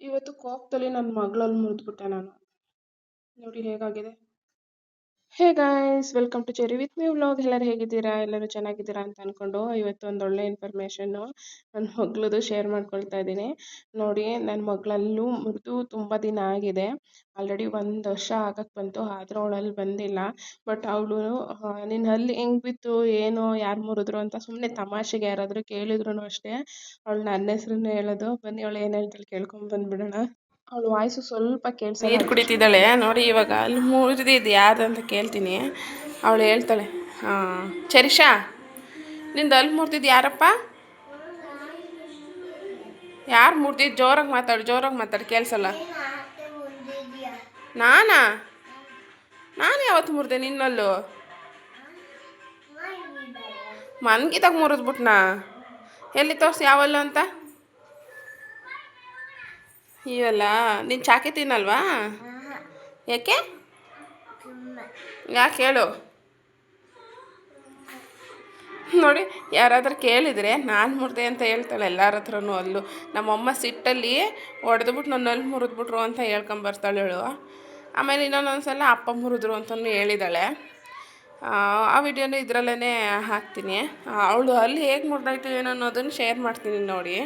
ಇವತ್ತು ಕೋಪದಲ್ಲಿ ನನ್ನ ಮಗಳಲ್ಲಿ ಮುರಿದ್ಬಿಟ್ಟೆ ನಾನು. ನೋಡಿ ಹೇಗಾಗಿದೆ. Hey guys, welcome to Cherry with me vlog. ಎಲ್ಲರೂ ಹೇಗಿದ್ದೀರಾ? ಎಲ್ಲರೂ ಚೆನ್ನಾಗಿದ್ದೀರಾ ಅಂತ ಅನ್ಕೊಂಡು ಇವತ್ತು ಒಂದು ಒಳ್ಳೆ ಇನ್ಫಾರ್ಮೇಷನ್ನು ನನ್ನ ಮಗಳದು ಶೇರ್ ಮಾಡ್ಕೊಳ್ತಾ ಇದ್ದೀನಿ. ನೋಡಿ, ನನ್ನ ಮಗಳಲ್ಲೂ ಮುರಿದು ತುಂಬ ದಿನ ಆಗಿದೆ. ಆಲ್ರೆಡಿ 1 ವರ್ಷ ಆಗಕ್ಕೆ ಬಂತು, ಆದರೂ ಅವಳಲ್ಲಿ ಬಂದಿಲ್ಲ. ಬಟ್ ಅವಳು ನಿನ್ನ ಹಲ್ಲಿ ಹೆಂಗೆ ಬಿತ್ತು, ಏನು, ಯಾರು ಮುರಿದ್ರು ಅಂತ ಸುಮ್ಮನೆ ತಮಾಷೆಗೆ ಯಾರಾದರೂ ಕೇಳಿದ್ರು ಅಷ್ಟೇ ಅವಳು ನನ್ನ ಹೆಸ್ರನ್ನೇ ಹೇಳೋದು. ಬನ್ನಿ ಅವಳು ಏನು ಹೇಳ್ತಾಳೆ ಕೇಳ್ಕೊಂಡು ಬಂದ್ಬಿಡೋಣ. ಅವಳು ವಾಯ್ಸು ಸ್ವಲ್ಪ ಕೇಳಿಸಲ್ಲ. ನೀರು ಕುಡಿತಿದ್ದಾಳೆ ನೋಡಿ. ಇವಾಗ ಅಲ್ಲಿ ಮುರಿದಿದ್ದು ಯಾರು ಅಂತ ಕೇಳ್ತೀನಿ. ಅವಳು ಹೇಳ್ತಾಳೆ, ಹಾಂ ಚರಿಷಾ, ನಿಂದು ಅಲ್ಲಿ ಮುರಿದಿದ್ದು ಯಾರಪ್ಪ? ಯಾರು ಮುರಿದಿದ್ದು? ಜೋರಾಗಿ ಮಾತಾಡು ಕೇಳಿಸಲ್ಲ. ನಾನಾ? ನಾನು ಯಾವತ್ತು ಮುರಿದೆ ನಿನ್ನಲ್ಲೂ? ಮನ್ಗಿದಾಗ ಮುರಿದ್ಬಿಟ್ನಾ? ಎಲ್ಲಿ ತೋರಿಸಿ ಯಾವಲ್ಲೂ ಅಂತ. ಇವಲ್ಲ ನೀನು ಚಾಕಿ ತಿನ್ನಲ್ವಾ? ಯಾಕೆ ಹೇಳು. ನೋಡಿ, ಯಾರಾದರೂ ಕೇಳಿದರೆ ನಾನು ಮುರಿದೆ ಅಂತ ಹೇಳ್ತಾಳೆ ಎಲ್ಲರ ಹತ್ರನೂ. ಅಲ್ಲೂ ನಮ್ಮಮ್ಮ ಸಿಟ್ಟಲ್ಲಿ ಹೊಡೆದ್ಬಿಟ್ಟು ನನ್ನ ಅಲ್ಲಿ ಮುರಿದ್ಬಿಟ್ರು ಅಂತ ಹೇಳ್ಕೊಂಬರ್ತಾಳೆ ಹೇಳು. ಆಮೇಲೆ ಇನ್ನೊಂದೊಂದು ಸಲ ಅಪ್ಪ ಮುರಿದ್ರು ಅಂತಲೂ ಹೇಳಿದ್ದಾಳೆ. ಆ ವಿಡಿಯೋನು ಇದರಲ್ಲೇ ಹಾಕ್ತೀನಿ. ಅವಳು ಅಲ್ಲಿ ಹೇಗೆ ಮುರಿದಾಯ್ತು ಏನೋ ಅನ್ನೋದನ್ನು ಶೇರ್ ಮಾಡ್ತೀನಿ ನೋಡಿ.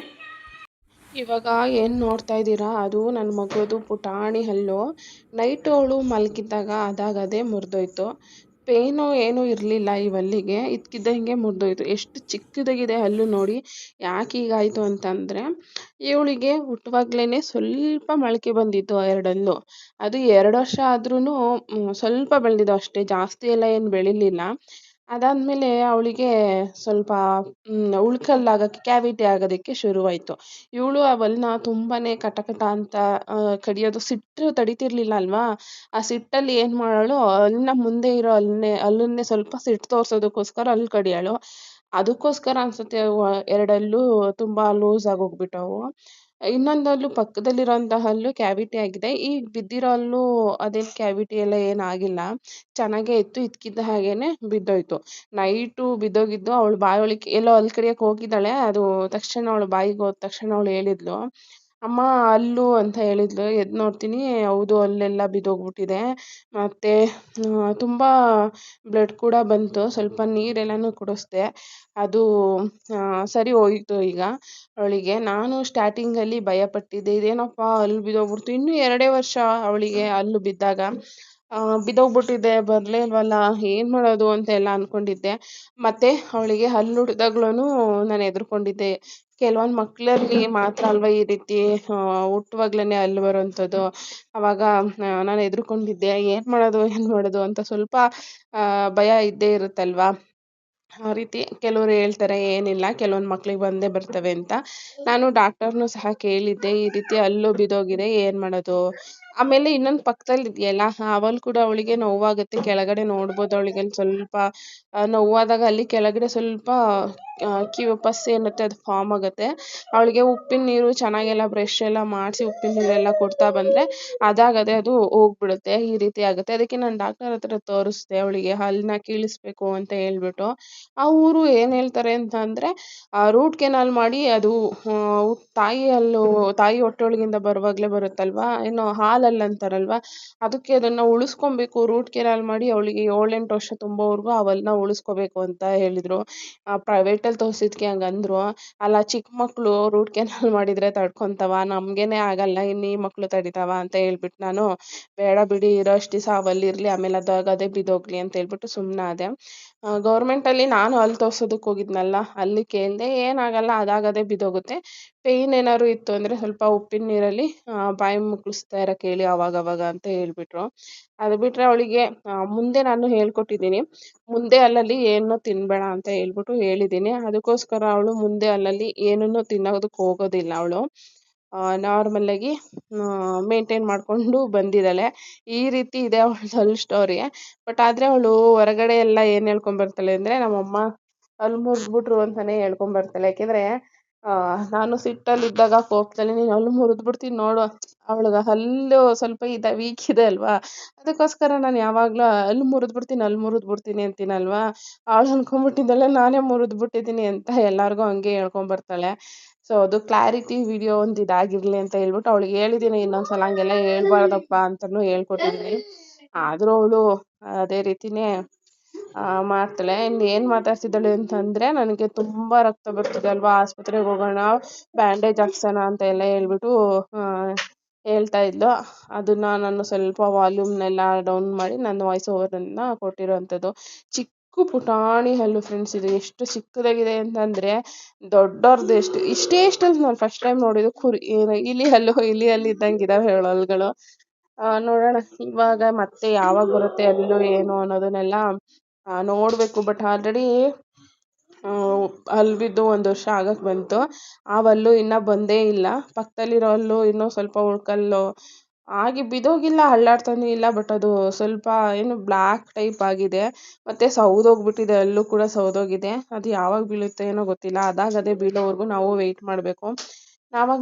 ಇವಾಗ ಏನು ನೋಡ್ತಾ ಇದ್ದೀರಾ, ಅದು ನನ್ನ ಮಗಳದು ಪುಟಾಣಿ ಹಲ್ಲು. ನೈಟು ಅವಳು ಮಲಗಿದ್ದಾಗ ಅದಾಗದೇ ಮುರಿದೋಯ್ತು. ಪೇನು ಏನೂ ಇರಲಿಲ್ಲ ಈ ಹಲ್ಲಿಗೆ, ಇದ್ಕಿದ್ದಂಗೆ ಮುರಿದೋಯ್ತು. ಎಷ್ಟು ಚಿಕ್ಕದಾಗಿದೆ ಹಲ್ಲು ನೋಡಿ. ಯಾಕೆ ಹೀಗಾಯಿತು ಅಂತಂದರೆ, ಇವಳಿಗೆ ಹುಟ್ಟುವಾಗ್ಲೇ ಸ್ವಲ್ಪ ಮೊಳಕೆ ಬಂದಿತ್ತು 2 ಹಲ್ಲು. ಅದು 2 ವರ್ಷ ಆದ್ರೂ ಸ್ವಲ್ಪ ಬೆಳೆದಿದ್ದು ಅಷ್ಟೇ, ಜಾಸ್ತಿ ಎಲ್ಲ ಏನು ಬೆಳಿಲಿಲ್ಲ. ಅದಾದಮೇಲೆ ಅವಳಿಗೆ ಸ್ವಲ್ಪ ಉಳ್ಕಲ್ಲಾಗೋಕ್ಕೆ, ಕ್ಯಾವಿಟಿ ಆಗೋದಕ್ಕೆ ಶುರುವಾಯಿತು. ಇವಳು ಆ ಹಲ್ಲನ್ನ ತುಂಬಾ ಕಟ ಅಂತ ಕಡಿಯೋದು. ಸಿಟ್ಟು ತಡಿತಿರ್ಲಿಲ್ಲ ಅಲ್ವಾ, ಆ ಸಿಟ್ಟಲ್ಲಿ ಏನು ಮಾಡೋಳು, ಹಲ್ಲನ್ನ ಮುಂದೆ ಇರೋ ಹಲ್ಲನ್ನೇ ಸ್ವಲ್ಪ ಸಿಟ್ಟು ತೋರಿಸೋದಕ್ಕೋಸ್ಕರ ಹಲ್ಲು ಕಡಿಯೋಳು. ಅದಕ್ಕೋಸ್ಕರ ಅನಿಸುತ್ತೆ 2 ಹಲ್ಲು ತುಂಬ ಲೂಸ್ ಆಗೋಗ್ಬಿಟ್ಟವು. ಇನ್ನೊಂದು ಹಲ್ಲು ಪಕ್ಕದಲ್ಲಿರೋಂಥ ಹಲ್ಲು ಕ್ಯಾವಿಟಿ ಆಗಿದೆ. ಈಗ ಬಿದ್ದಿರೋ ಹಲ್ಲು ಅದೇನು ಕ್ಯಾವಿಟಿ ಎಲ್ಲ ಏನಾಗಿಲ್ಲ, ಚೆನ್ನಾಗೇ ಇತ್ತು. ಇದ್ಕಿದ್ದ ಹಾಗೇನೆ ಬಿದ್ದೋಯ್ತು. ನೈಟು ಬಿದ್ದೋಗಿದ್ದು. ಅವಳು ಬಾಯೊಳಗೆ ಎಲ್ಲೋ ಹಲ್ಲು ಕಡಿಯೋಕೆ ಹೋಗಿದ್ದಾಳೆ. ಅದು ತಕ್ಷಣ ಅವಳು ಬಾಯಿಗೆ ಹೋದ ತಕ್ಷಣ ಅವಳು ಹೇಳಿದ್ಲು, ಅಮ್ಮ ಹಲ್ಲು ಅಂತ ಹೇಳಿದ್ಲು. ಎದ್ದು ನೋಡ್ತೀನಿ, ಹೌದು ಹಲ್ಲೆಲ್ಲ ಬಿದ್ದೋಗ್ಬಿಟ್ಟಿದೆ. ಮತ್ತು ತುಂಬ ಬ್ಲಡ್ ಕೂಡ ಬಂತು. ಸ್ವಲ್ಪ ನೀರೆಲ್ಲನೂ ಕುಡಿಸ್ದೆ, ಅದು ಸರಿ ಹೋಯಿತು ಈಗ ಅವಳಿಗೆ. ನಾನು ಸ್ಟಾರ್ಟಿಂಗಲ್ಲಿ ಭಯಪಟ್ಟಿದ್ದೆ, ಇದೇನಪ್ಪ ಹಲ್ಲು ಬಿದ್ದೋಗ್ಬಿಡ್ತು. ಇನ್ನೂ 2 ವರ್ಷ ಅವಳಿಗೆ ಹಲ್ಲು ಬಿದ್ದಾಗ. ಬಿದ್ದೋಗ್ಬಿಟ್ಟಿದೆ, ಬರಲೇ ಇಲ್ವಲ್ಲ, ಏನು ಮಾಡೋದು ಅಂತ ಎಲ್ಲ ಅಂದ್ಕೊಂಡಿದ್ದೆ. ಮತ್ತು ಅವಳಿಗೆ ಹಲ್ಲು ಹುಟ್ದಾಗ್ಲೂ ನಾನು ಹೆದ್ರ್ಕೊಂಡಿದ್ದೆ. ಕೆಲವೊಂದು ಮಕ್ಕಳಲ್ಲಿ ಮಾತ್ರ ಅಲ್ವಾ ಈ ರೀತಿ ಹುಟ್ಟುವಾಗ್ಲೇ ಹಲ್ಲು ಬರೋವಂಥದ್ದು. ಆವಾಗ ನಾನು ಹೆದ್ರ್ಕೊಂಡಿದ್ದೆ, ಏನು ಮಾಡೋದು ಅಂತ ಸ್ವಲ್ಪ ಭಯ ಇದ್ದೇ ಇರುತ್ತಲ್ವಾ. ಆ ರೀತಿ ಕೆಲವರು ಹೇಳ್ತಾರೆ ಏನಿಲ್ಲ, ಕೆಲವೊಂದು ಮಕ್ಳಿಗೆ ಬಂದೇ ಬರ್ತವೆ ಅಂತ. ನಾನು ಡಾಕ್ಟರ್ನೂ ಸಹ ಕೇಳಿದ್ದೆ, ಈ ರೀತಿ ಹಲ್ಲು ಬಿದ್ದೋಗಿದೆ, ಏನು ಮಾಡೋದು. ಆಮೇಲೆ ಇನ್ನೊಂದು ಪಕ್ಕದಲ್ಲಿ ಇದೆಯಲ್ಲ, ಅವಳು ಕೂಡ ಅವಳಿಗೆ ನೋವಾಗುತ್ತೆ. ಕೆಳಗಡೆ ನೋಡ್ಬೋದು, ಅವಳಿಗೆ ಸ್ವಲ್ಪ ನೋವಾದಾಗ ಅಲ್ಲಿ ಕೆಳಗಡೆ ಸ್ವಲ್ಪ ಪಸ್ ಏನುತ್ತೆ ಅದು ಫಾರ್ಮ್ ಆಗುತ್ತೆ. ಅವಳಿಗೆ ಉಪ್ಪಿನ ನೀರು ಚೆನ್ನಾಗೆಲ್ಲ ಬ್ರಷ್ ಎಲ್ಲ ಮಾಡಿಸಿ ಉಪ್ಪಿನ ನೀರೆಲ್ಲ ಕೊಡ್ತಾ ಬಂದರೆ ಅದಾಗದೆ ಅದು ಹೋಗ್ಬಿಡುತ್ತೆ. ಈ ರೀತಿ ಆಗುತ್ತೆ. ಅದಕ್ಕೆ ನಾನು ಡಾಕ್ಟರ್ ಹತ್ರ ತೋರಿಸ್ದೆ, ಅವಳಿಗೆ ಹಲ್ಲನ್ನ ಕೀಳಿಸ್ಬೇಕು ಅಂತ ಹೇಳ್ಬಿಟ್ಟು. ಅವರು ಏನು ಹೇಳ್ತಾರೆ ಅಂತ ಅಂದರೆ, ರೂಟ್ ಕೆನಾಲ್ ಮಾಡಿ, ಅದು ತಾಯಿ ಹೊಟ್ಟೆಯೊಳಗಿಂದ ಬರುವಾಗಲೇ ಬರುತ್ತಲ್ವಾ, ಏನು ಹಾಲಲ್ಲಿ ಅಂತಾರಲ್ವ, ಅದಕ್ಕೆ ಅದನ್ನು ಉಳಿಸ್ಕೊಬೇಕು. ರೂಟ್ ಕೆನಾಲ್ ಮಾಡಿ ಅವಳಿಗೆ 7-8 ವರ್ಷ ತುಂಬೋವರೆಗೂ ಅವನ್ನ ಉಳಿಸ್ಕೋಬೇಕು ಅಂತ ಹೇಳಿದರು. ಪ್ರೈವೇಟಲ್ಲಿ ತೋರಿಸಿದ್ಕೆ ಹಂಗಂದ್ರು. ಅಲ್ಲ, ಚಿಕ್ಕ ಮಕ್ಕಳು ರೂಟ್ ಕೆನಾಲ್ ಮಾಡಿದರೆ ತಡ್ಕೊತಾವ, ನಮಗೇನೆ ಆಗಲ್ಲ, ಇನ್ನು ಈ ಮಕ್ಕಳು ತಡಿತಾವ ಅಂತ ಹೇಳ್ಬಿಟ್ಟು ನಾನು ಬೇಡ ಬಿಡಿ, ಇರೋಷ್ಟು ದಿವಸ ಅವಲ್ಲಿರಲಿ, ಆಮೇಲೆ ಅದೇ ಬಿದ್ದೋಗ್ಲಿ ಅಂತ ಹೇಳ್ಬಿಟ್ಟು ಸುಮ್ಮನಾದೆ. ಗೌರ್ಮೆಂಟಲ್ಲಿ ನಾನು ಹಲ್ಲು ತೋರ್ಸೋದಕ್ಕೆ ಹೋಗಿದ್ನಲ್ಲ, ಅಲ್ಲಿ ಕೇಳಿದೆ, ಏನಾಗಲ್ಲ, ಅದಾಗದೇ ಬಿದ್ದೋಗುತ್ತೆ. ಪೇಯ್ನ್ ಏನಾದ್ರು ಇತ್ತು ಅಂದರೆ ಸ್ವಲ್ಪ ಉಪ್ಪಿನ ನೀರಲ್ಲಿ ಬಾಯಿ ಮುಕ್ಕಳಿಸ್ತಾ ಇರೋಕೆ ಹೇಳಿ ಅವಾಗವಾಗ ಅಂತ ಹೇಳ್ಬಿಟ್ರು. ಅದು ಬಿಟ್ಟರೆ ಅವಳಿಗೆ ಮುಂದೆ ನಾನು ಹೇಳ್ಕೊಟ್ಟಿದ್ದೀನಿ, ಮುಂದೆ ಹಲ್ಲಲ್ಲಿ ಏನೂ ತಿನ್ನಬೇಡ ಅಂತ ಹೇಳ್ಬಿಟ್ಟು ಹೇಳಿದ್ದೀನಿ. ಅದಕ್ಕೋಸ್ಕರ ಅವಳು ಮುಂದೆ ಹಲ್ಲಲ್ಲಿ ಏನನ್ನೂ ತಿನ್ನೋದಕ್ಕೆ ಹೋಗೋದಿಲ್ಲ. ಅವಳು ನಾರ್ಮಲ್ಲಾಗಿ ಮೇಂಟೈನ್ ಮಾಡಿಕೊಂಡು ಬಂದಿದ್ದಾಳೆ. ಈ ರೀತಿ ಇದೆ ಅವಳದ್ದು ಹಲ್ಲು ಸ್ಟೋರಿ. ಬಟ್ ಆದರೆ ಅವಳು ಹೊರಗಡೆ ಎಲ್ಲ ಏನು ಹೇಳ್ಕೊಂಬರ್ತಾಳೆ ಅಂದರೆ, ನಮ್ಮಮ್ಮ ಹಲ್ಲು ಮುರಿದ್ಬಿಟ್ರು ಅಂತಲೇ ಹೇಳ್ಕೊಂಬರ್ತಾಳೆ. ಯಾಕೆಂದರೆ ನಾನು ಸಿಟ್ಟಲ್ಲಿದ್ದಾಗ, ಕೋಪದಲ್ಲಿ, ನೀನು ಹಲ್ಲು ಮುರಿದ್ಬಿಡ್ತೀನಿ ನೋಡು, ಅವಳಿಗೆ ಹಲ್ಲು ಸ್ವಲ್ಪ ವೀಕ್ ಇದೆ ಅಲ್ವಾ, ಅದಕ್ಕೋಸ್ಕರ ನಾನು ಯಾವಾಗಲೂ ಹಲ್ಲು ಮುರಿದ್ಬಿಡ್ತೀನಿ ಅಂತೀನಲ್ವಾ. ಅವಳು ಅಂದ್ಕೊಂಬಿಟ್ಟಿದ್ದಾಳೆ ನಾನೇ ಮುರಿದ್ಬಿಟ್ಟಿದ್ದೀನಿ ಅಂತ, ಎಲ್ಲರಿಗೂ ಹಂಗೆ ಹೇಳ್ಕೊಂಬರ್ತಾಳೆ. ಸೊ ಅದು ಕ್ಲಾರಿಟಿ ವಿಡಿಯೋ ಒಂದು ಇದಾಗಿರಲಿ ಅಂತ ಹೇಳ್ಬಿಟ್ಟು ಅವಳಿಗೆ ಹೇಳಿದ್ದೀನಿ, ಇನ್ನೊಂದ್ಸಲ ಹಂಗೆಲ್ಲ ಹೇಳ್ಬಾರ್ದಪ್ಪ ಅಂತಲೂ ಹೇಳ್ಕೊಟ್ಟಿದ್ದೀನಿ. ಆದರೂ ಅವಳು ಅದೇ ರೀತಿನೇ ಮಾಡ್ತಾಳೆ. ಇನ್ನು ಏನು ಮಾತಾಡ್ತಿದ್ದಾಳೆ ಅಂತಂದರೆ, ನನಗೆ ತುಂಬ ರಕ್ತ ಬರ್ತಿದೆ ಅಲ್ವಾ, ಆಸ್ಪತ್ರೆಗೆ ಹೋಗೋಣ, ಬ್ಯಾಂಡೇಜ್ ಹಾಕ್ಸೋಣ ಅಂತ ಎಲ್ಲ ಹೇಳ್ಬಿಟ್ಟು ಹೇಳ್ತಾ ಇದ್ಲು. ಅದನ್ನು ನಾನು ಸ್ವಲ್ಪ ವಾಲ್ಯೂಮ್ನೆಲ್ಲ ಡೌನ್ ಮಾಡಿ ನನ್ನ ವಾಯ್ಸ್ ಓವರನ್ನು ಕೊಟ್ಟಿರೋವಂಥದ್ದು. ಚಿಕ್ಕ ಪುಟಾಣಿ ಹಲ್ಲು ಫ್ರೆಂಡ್ಸ್, ಇದು ಎಷ್ಟು ಚಿಕ್ಕದಾಗಿದೆ ಅಂತಂದರೆ ದೊಡ್ಡವ್ರದ್ದು ಇಷ್ಟೇ ನಾನು ಫಸ್ಟ್ ಟೈಮ್ ನೋಡಿದ್ದು. ಇಲಿ ಹಲ್ಲು ಇದ್ದಂಗೆ ಇದಾವೆ ಹೇಳು ಹಲ್ಲುಗಳು. ನೋಡೋಣ ಇವಾಗ ಮತ್ತೆ ಯಾವಾಗ ಬರುತ್ತೆ ಹಲ್ಲು ಏನು ಅನ್ನೋದನ್ನೆಲ್ಲ ನೋಡಬೇಕು. ಬಟ್ ಆಲ್ರೆಡಿ ಹಲ್ಲು ಬಿದ್ದು 1 ವರ್ಷ ಆಗಕ್ಕೆ ಬಂತು. ಆ ಹಲ್ಲು ಇನ್ನೂ ಬಂದೇ ಇಲ್ಲ. ಪಕ್ಕದಲ್ಲಿರೋ ಹಲ್ಲು ಇನ್ನೂ ಸ್ವಲ್ಪ ಉಳ್ಕಲ್ಲು ಆಗಿ ಬಿದ್ದೋಗಿಲ್ಲ, ಹಳ್ಳಾಡ್ತಾನೂ ಇಲ್ಲ. ಬಟ್ ಅದು ಸ್ವಲ್ಪ ಏನು ಬ್ಲ್ಯಾಕ್ ಟೈಪ್ ಆಗಿದೆ, ಮತ್ತು ಸೌದೋಗ್ಬಿಟ್ಟಿದೆ, ಹಲ್ಲು ಕೂಡ ಸೌದೋಗಿದೆ. ಅದು ಯಾವಾಗ ಬೀಳುತ್ತೆ ಏನೋ ಗೊತ್ತಿಲ್ಲ. ಅದೇ ಬೀಳೋವರೆಗೂ ನಾವು ವೆಯ್ಟ್ ಮಾಡಬೇಕು.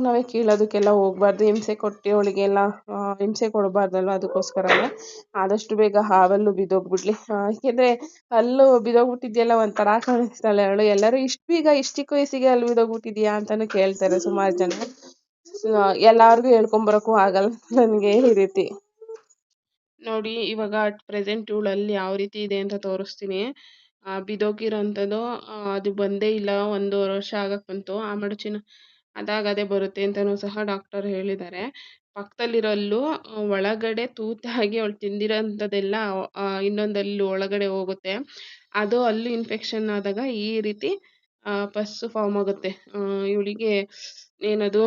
ನಾವೇ ಕೀಳೋದಕ್ಕೆಲ್ಲ ಹೋಗ್ಬಾರ್ದು, ಹಿಂಸೆ ಕೊಟ್ಟು ಅವಳಿಗೆಲ್ಲ ಹಿಂಸೆ ಕೊಡಬಾರ್ದಲ್ವ. ಅದಕ್ಕೋಸ್ಕರನೇ ಆದಷ್ಟು ಬೇಗ ಹಾವಲ್ಲು ಬಿದ್ದೋಗ್ಬಿಡ್ಲಿ. ಏಕೆಂದರೆ ಹಲ್ಲು ಬಿದ್ದೋಗ್ಬಿಟ್ಟಿದೆಯಲ್ಲ ಒಂಥರ ಕಾಣಿಸ್ತಾಳೆ ಅವಳು. ಎಲ್ಲರೂ ಇಷ್ಟು ಚಿಕ್ಕ ವಯಸ್ಸಿಗೆ ಹಲ್ಲು ಬಿದ್ದೋಗ್ಬಿಟ್ಟಿದ್ಯಾ ಅಂತಲೂ ಕೇಳ್ತಾರೆ ಸುಮಾರು ಜನ. ಎಲ್ಲರಿಗೂ ಹೇಳ್ಕೊಂಬರೋಕ್ಕೂ ಆಗಲ್ಲ ನನಗೆ ಈ ರೀತಿ. ನೋಡಿ ಇವಾಗ ಅಟ್ ಪ್ರೆಸೆಂಟ್ ಇವಳಲ್ಲಿ ಯಾವ ರೀತಿ ಇದೆ ಅಂತ ತೋರಿಸ್ತೀನಿ. ಬಿದ್ದೋಗಿರೋಂಥದ್ದು, ಅದು ಬಂದೇ ಇಲ್ಲ, 1 ವರ್ಷ ಆಗಕ್ಕೆ ಬಂತು. ಆ ಮಡಚಿನ ಅದೇ ಬರುತ್ತೆ ಅಂತಲೂ ಸಹ ಡಾಕ್ಟರ್ ಹೇಳಿದ್ದಾರೆ. ಪಕ್ಕದಲ್ಲಿರೋ ಹಲ್ಲು ಒಳಗಡೆ ತೂತಾಗಿ ಅವಳು ತಿಂದಿರೋಂಥದ್ದೆಲ್ಲ ಇನ್ನೊಂದು ಒಳಗಡೆ ಹೋಗುತ್ತೆ. ಅದು ಹಲ್ಲು ಇನ್ಫೆಕ್ಷನ್ ಆದಾಗ ಈ ರೀತಿ ಪಸ್ಸು ಫಾರ್ಮ್ ಆಗುತ್ತೆ. ಇವಳಿಗೆ ಏನದು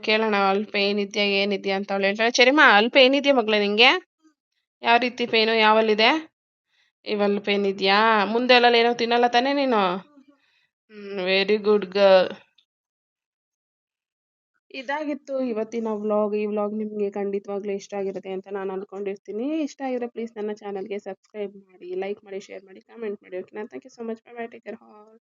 ಕೇಳೋಣ, ಅಲ್ಲಿ ಪೇಯ್ನ್ ಇದೆಯಾ ಏನಿದೆಯಾ ಅಂತ ಅವಳು ಹೇಳ್ತಾಳೆ. ಚರಿಮಾ, ಅಲ್ಲಿ ಪೇಯ್ನ್ ಇದೆಯಾ ಮಗಳೇ ನಿಂಗೆ? ಯಾವ ರೀತಿ ಪೇಯ್ನು, ಯಾವಲ್ಲಿದೆ? ಇವಲ್ಲಿ ಪೇಯ್ನ್ ಇದೆಯಾ? ಮುಂದೆ ಅಲ್ಲಲ್ಲಿ ಏನೋ ತಿನ್ನಲ್ಲ ತಾನೇ ನೀನು? Very good girl. ಇದಾಗಿತ್ತು ಇವತ್ತಿನ ವ್ಲಾಗ್. ಈ ವ್ಲಾಗ್ ನಿಮಗೆ ಖಂಡಿತವಾಗ್ಲೂ ಇಷ್ಟ ಆಗಿರುತ್ತೆ ಅಂತ ನಾನು ಅಂದ್ಕೊಂಡಿರ್ತೀನಿ. ಇಷ್ಟ ಆಗಿದ್ರೆ ಪ್ಲೀಸ್ ನನ್ನ ಚಾನಲ್ಗೆ ಸಬ್ಸ್ಕ್ರೈಬ್ ಮಾಡಿ, ಲೈಕ್ ಮಾಡಿ, ಶೇರ್ ಮಾಡಿ, ಕಮೆಂಟ್ ಮಾಡಿ. ಓಕೆನಾ? Thank you so much. Bye bye, take care all.